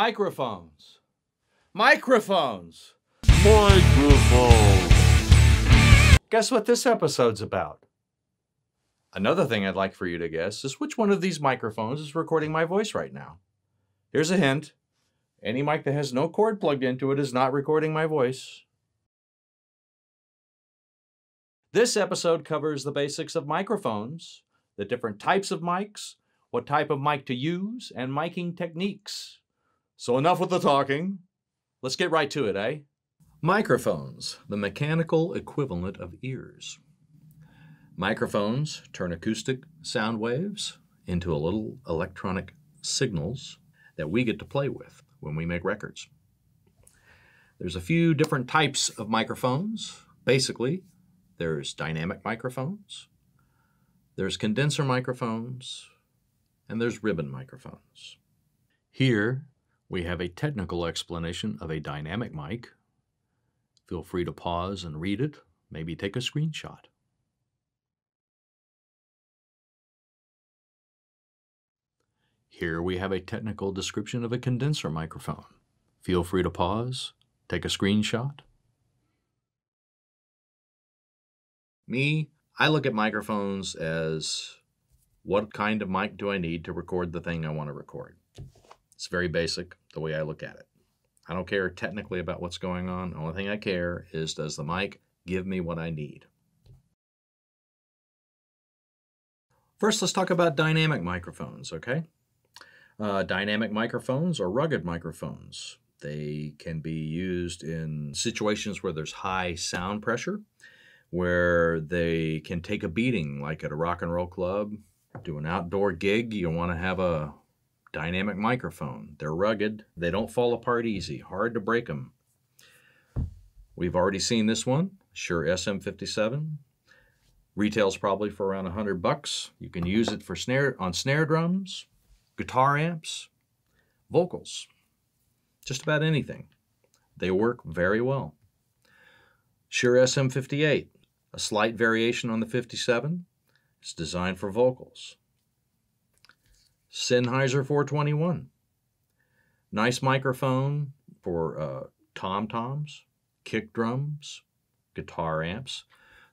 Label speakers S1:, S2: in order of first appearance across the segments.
S1: Microphones. Microphones.
S2: Microphone.
S1: Guess what this episode's about? Another thing I'd like for you to guess is which one of these microphones is recording my voice right now. Here's a hint. Any mic that has no cord plugged into it is not recording my voice. This episode covers the basics of microphones, the different types of mics, what type of mic to use, and miking techniques. So enough with the talking. Let's get right to it, eh? Microphones, the mechanical equivalent of ears. Microphones turn acoustic sound waves into a little electronic signals that we get to play with when we make records. There's a few different types of microphones. Basically, there's dynamic microphones, there's condenser microphones, and there's ribbon microphones. Here, we have a technical explanation of a dynamic mic. Feel free to pause and read it, maybe take a screenshot. Here we have a technical description of a condenser microphone. Feel free to pause, take a screenshot. Me, I look at microphones as what kind of mic do I need to record the thing I want to record. It's very basic, the way I look at it. I don't care technically about what's going on. The only thing I care is, does the mic give me what I need? First, let's talk about dynamic microphones, okay? Dynamic microphones are rugged microphones. They can be used in situations where there's high sound pressure, where they can take a beating, like at a rock and roll club, do an outdoor gig. You want to have a dynamic microphone. They're rugged. They don't fall apart easy. Hard to break them. We've already seen this one, Shure SM57. Retails probably for around $100. You can use it for snare drums, guitar amps, vocals, just about anything. They work very well. Shure SM58, a slight variation on the 57. It's designed for vocals. Sennheiser 421. Nice microphone for tom-toms, kick drums, guitar amps.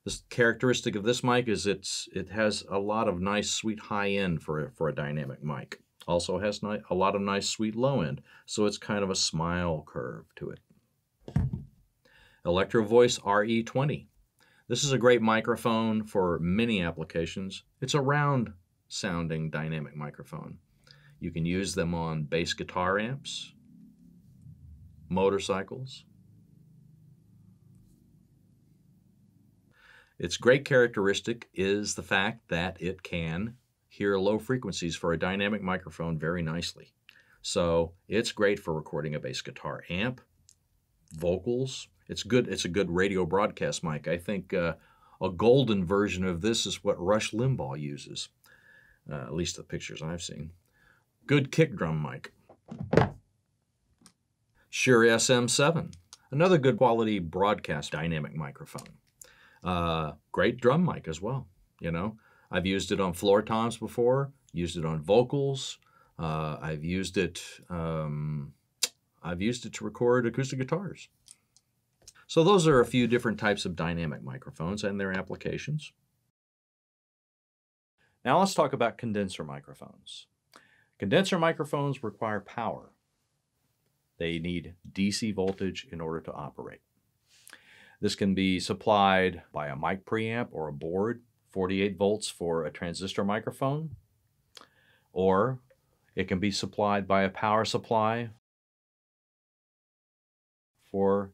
S1: The characteristic of this mic is it has a lot of nice, sweet high end for a dynamic mic. Also has a lot of nice, sweet low end, so it's kind of a smile curve to it. Electro Voice RE20. This is a great microphone for many applications. It's a round sounding dynamic microphone. You can use them on bass guitar amps, motorcycles. Its great characteristic is the fact that it can hear low frequencies for a dynamic microphone very nicely. So it's great for recording a bass guitar amp, vocals. It's a good radio broadcast mic. I think a golden version of this is what Rush Limbaugh uses, at least the pictures I've seen. Good kick drum mic. Shure SM7, another good quality broadcast dynamic microphone. Great drum mic as well. You know, I've used it on floor toms before, used it on vocals. I've used it to record acoustic guitars. So those are a few different types of dynamic microphones and their applications. Now let's talk about condenser microphones. Condenser microphones require power. They need DC voltage in order to operate. This can be supplied by a mic preamp or a board, 48 volts for a transistor microphone, or it can be supplied by a power supply for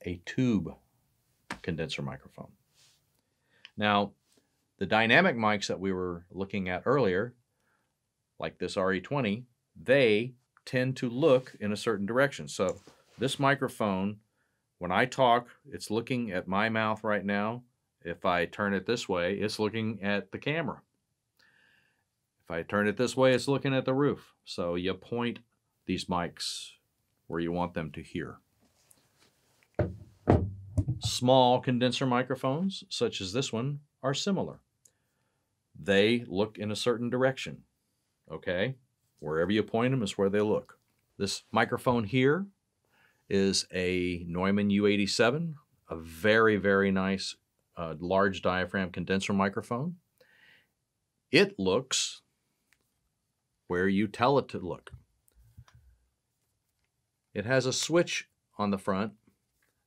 S1: a tube condenser microphone. Now, the dynamic mics that we were looking at earlier, like this RE20, they tend to look in a certain direction. So this microphone, when I talk, it's looking at my mouth right now. If I turn it this way, it's looking at the camera. If I turn it this way, it's looking at the roof. So you point these mics where you want them to hear. Small condenser microphones, such as this one, are similar. They look in a certain direction, okay? Wherever you point them is where they look. This microphone here is a Neumann U87, a very, very nice large diaphragm condenser microphone. It looks where you tell it to look. It has a switch on the front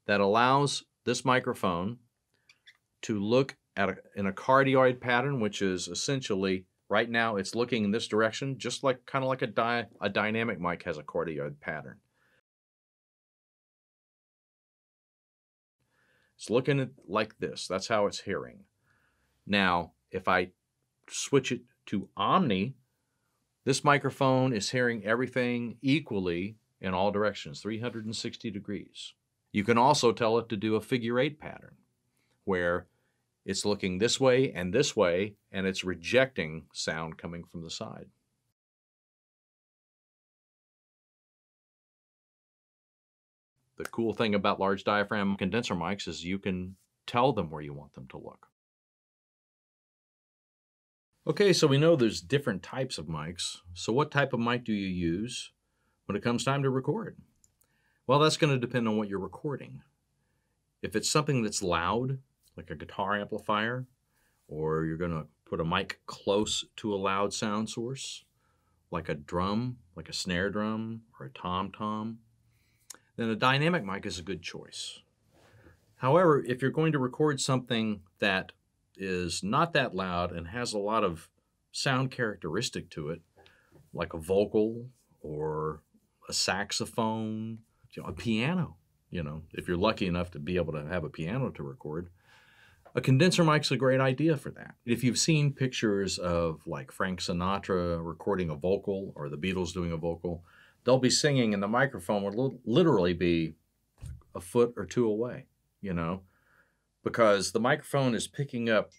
S1: that allows this microphone to look at in a cardioid pattern, which is essentially, right now it's looking in this direction, just like kind of like a dynamic mic has a cardioid pattern. It's looking like this. That's how it's hearing. Now, if I switch it to Omni, this microphone is hearing everything equally in all directions, 360 degrees. You can also tell it to do a figure 8 pattern, where it's looking this way, and it's rejecting sound coming from the side. The cool thing about large diaphragm condenser mics is you can tell them where you want them to look. Okay, so we know there's different types of mics. So what type of mic do you use when it comes time to record? Well, that's going to depend on what you're recording. If it's something that's loud, like a guitar amplifier, or you're going to put a mic close to a loud sound source, like a drum, like a snare drum or a tom-tom, then a dynamic mic is a good choice. However, if you're going to record something that is not that loud and has a lot of sound characteristic to it, like a vocal or a saxophone, a piano, if you're lucky enough to be able to have a piano to record, a condenser mic's a great idea for that. If you've seen pictures of like Frank Sinatra recording a vocal or the Beatles doing a vocal, they'll be singing and the microphone will literally be a foot or two away, because the microphone is picking up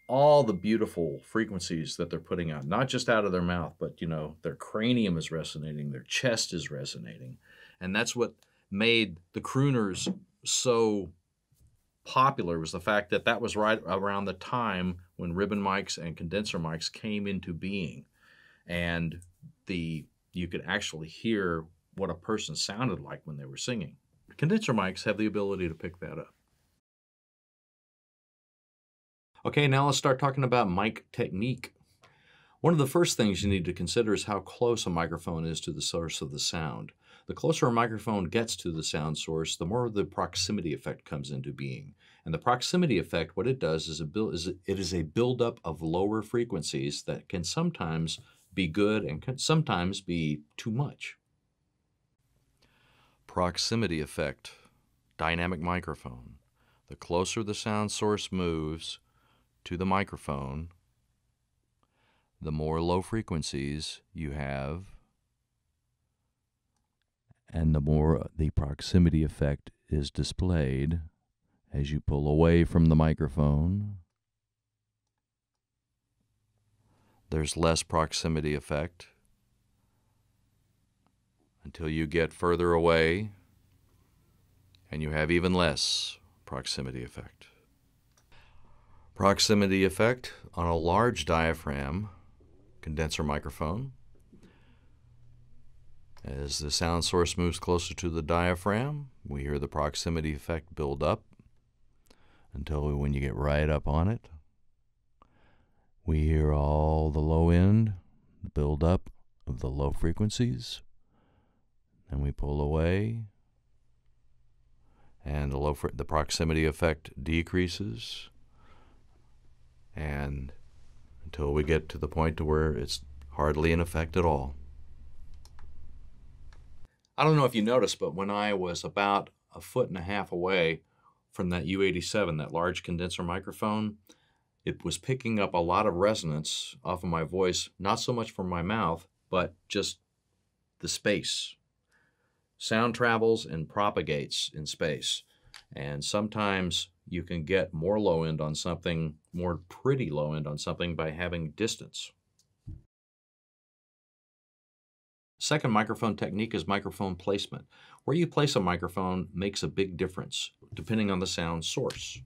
S1: all the beautiful frequencies that they're putting out, not just out of their mouth, but their cranium is resonating, their chest is resonating. And that's what made the crooners so popular, was the fact that that was right around the time when ribbon mics and condenser mics came into being. And you could actually hear what a person sounded like when they were singing. Condenser mics have the ability to pick that up. Okay, now let's start talking about mic technique. One of the first things you need to consider is how close a microphone is to the source of the sound. The closer a microphone gets to the sound source, the more the proximity effect comes into being. And the proximity effect, what it does is it is a buildup of lower frequencies that can sometimes be good and can sometimes be too much. Proximity effect, dynamic microphone. The closer the sound source moves to the microphone, the more low frequencies you have, and the more the proximity effect is displayed as you pull away from the microphone. There's less proximity effect until you get further away and you have even less proximity effect. Proximity effect on a large diaphragm condenser microphone. As the sound source moves closer to the diaphragm, we hear the proximity effect build up until when you get right up on it, we hear all the low end, the build up of the low frequencies. Then we pull away, and the proximity effect decreases, and until we get to the point to where it's hardly in effect at all. I don't know if you noticed, but when I was about 1.5 feet away from that U87, that large condenser microphone, it was picking up a lot of resonance off of my voice, not so much from my mouth, but just the space. Sound travels and propagates in space, and sometimes you can get more low end on something, more pretty low end on something, by having distance. Second microphone technique is microphone placement. Where you place a microphone makes a big difference depending on the sound source.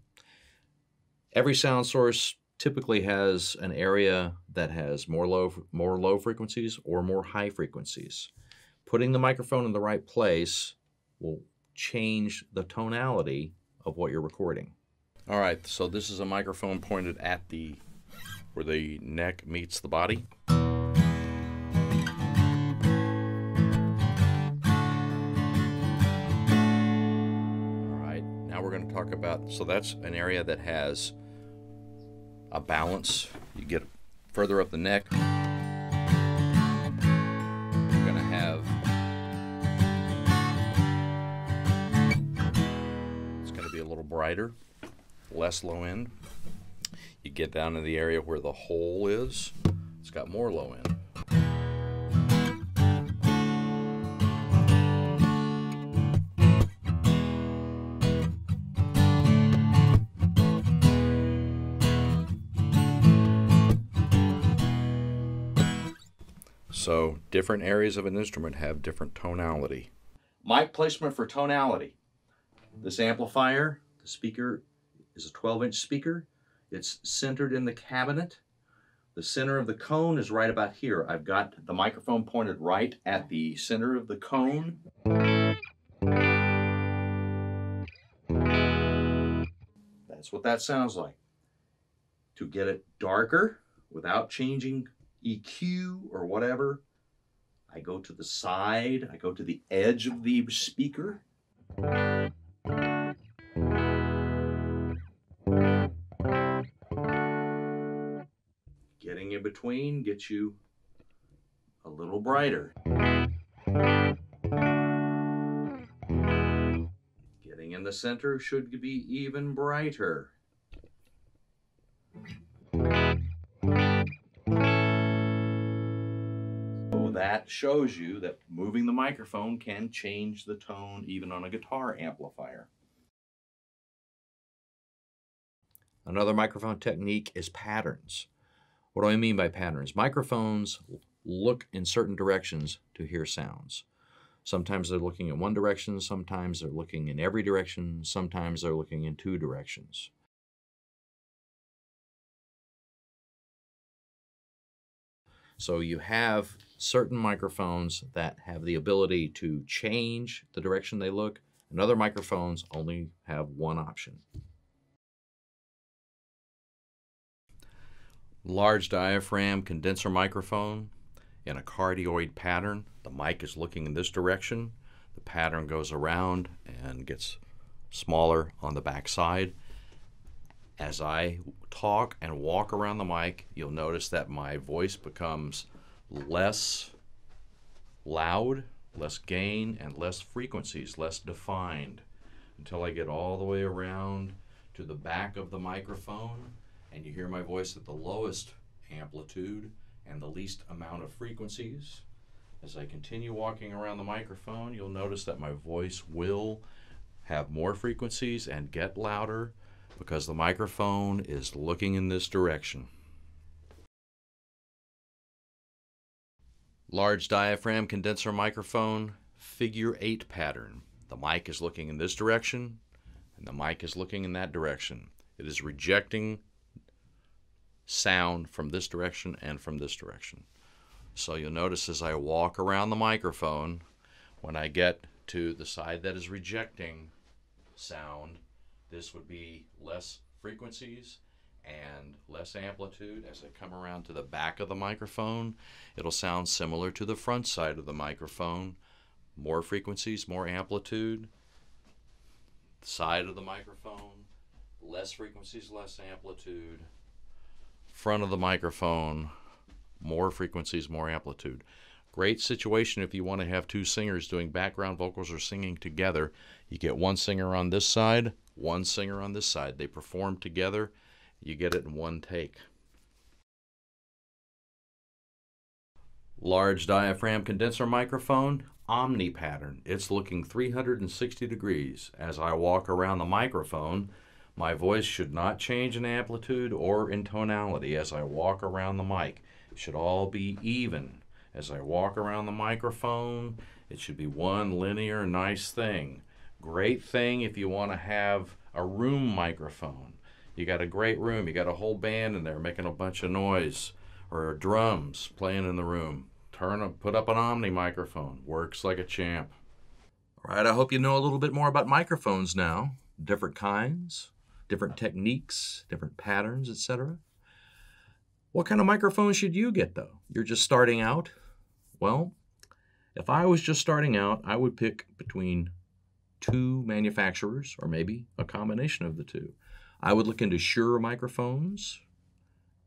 S1: Every sound source typically has an area that has more low frequencies or more high frequencies. Putting the microphone in the right place will change the tonality of what you're recording. All right, so this is a microphone pointed at where the neck meets the body. All right, now we're going to talk about, so that's an area that has a balance. You get further up the neck, you're going to have, it's going to be a little brighter, less low end. You get down to the area where the hole is, it's got more low end. So different areas of an instrument have different tonality. Mic placement for tonality. This amplifier, the speaker, is a 12-inch speaker. It's centered in the cabinet. The center of the cone is right about here. I've got the microphone pointed right at the center of the cone. That's what that sounds like. To get it darker without changing EQ or whatever, I go to the side, I go to the edge of the speaker. Getting in between gets you a little brighter. Getting in the center should be even brighter. So that shows you that moving the microphone can change the tone even on a guitar amplifier. Another microphone technique is patterns. What do I mean by patterns? Microphones look in certain directions to hear sounds. Sometimes they're looking in one direction, sometimes they're looking in every direction, sometimes they're looking in two directions. So you have certain microphones that have the ability to change the direction they look, and other microphones only have one option. Large diaphragm condenser microphone in a cardioid pattern. The mic is looking in this direction. The pattern goes around and gets smaller on the back side. As I talk and walk around the mic, you'll notice that my voice becomes less loud, less gain, and less frequencies, less defined, until I get all the way around to the back of the microphone, and you hear my voice at the lowest amplitude and the least amount of frequencies. As I continue walking around the microphone, you'll notice that my voice will have more frequencies and get louder because the microphone is looking in this direction. Large diaphragm condenser microphone, figure 8 pattern. The mic is looking in this direction and the mic is looking in that direction. It is rejecting sound from this direction and from this direction. So you'll notice as I walk around the microphone, when I get to the side that is rejecting sound, this would be less frequencies and less amplitude. As I come around to the back of the microphone, it'll sound similar to the front side of the microphone. More frequencies, more amplitude. The side of the microphone, less frequencies, less amplitude. Front of the microphone, more frequencies, more amplitude. Great situation if you want to have two singers doing background vocals or singing together. You get one singer on this side, one singer on this side. They perform together. You get it in one take. Large diaphragm condenser microphone, omni pattern. It's looking 360 degrees. As I walk around the microphone, my voice should not change in amplitude or in tonality as I walk around the mic. It should all be even. As I walk around the microphone, it should be one linear, nice thing. Great thing if you want to have a room microphone. You got a great room, you got a whole band in there making a bunch of noise, or drums playing in the room.
S2: Put up an Omni microphone. Works like a champ.
S1: All right, I hope you know a little bit more about microphones now. Different kinds, different techniques, different patterns, etc. What kind of microphone should you get, though? You're just starting out? Well, if I was just starting out, I would pick between two manufacturers, or maybe a combination of the two. I would look into Shure microphones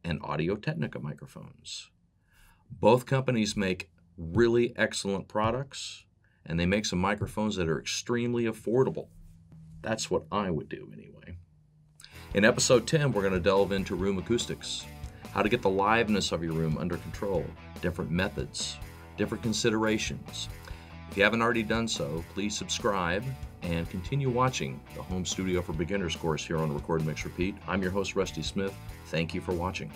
S1: and Audio-Technica microphones. Both companies make really excellent products, and they make some microphones that are extremely affordable. That's what I would do anyway. In episode 10, we're going to delve into room acoustics, how to get the liveness of your room under control, different methods, different considerations. If you haven't already done so, please subscribe and continue watching the Home Studio for Beginners course here on Record, Mix, Repeat. I'm your host, Rusty Smith. Thank you for watching.